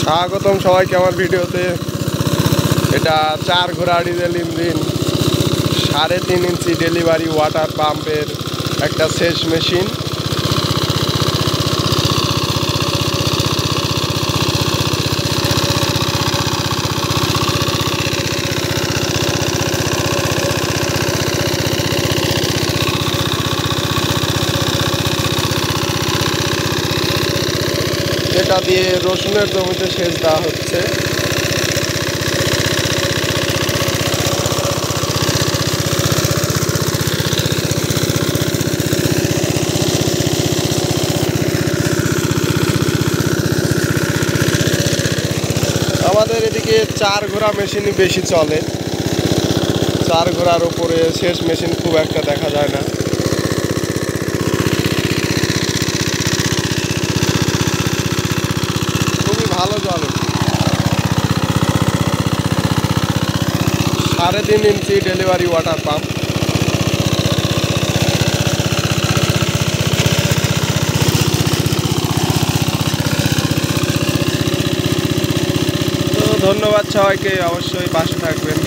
স্বাগতম সবাইকে আমার ভিডিওতে। এটা 4 ঘোড়া ডিজেল ইঞ্জিন 3.5 ইঞ্চি ডেলিভারি ওয়াটার পাম্পের একটা সেচ মেশিন। এটা দিয়ে রসুনের জমিতে সেচ দেওয়া হচ্ছে। আমাদের এদিকে 4 ঘোড়া মেশিনই বেশি চলে। 4 ঘোড়ার উপরে সেচ মেশিন খুব একটা দেখা যায় না। খুবই ভালো চলে। 3.5 ইঞ্চি ডেলিভারি ওয়াটার পাম্প। তো ধন্যবাদ সবাইকে, অবশ্যই পাশে থাকবেন।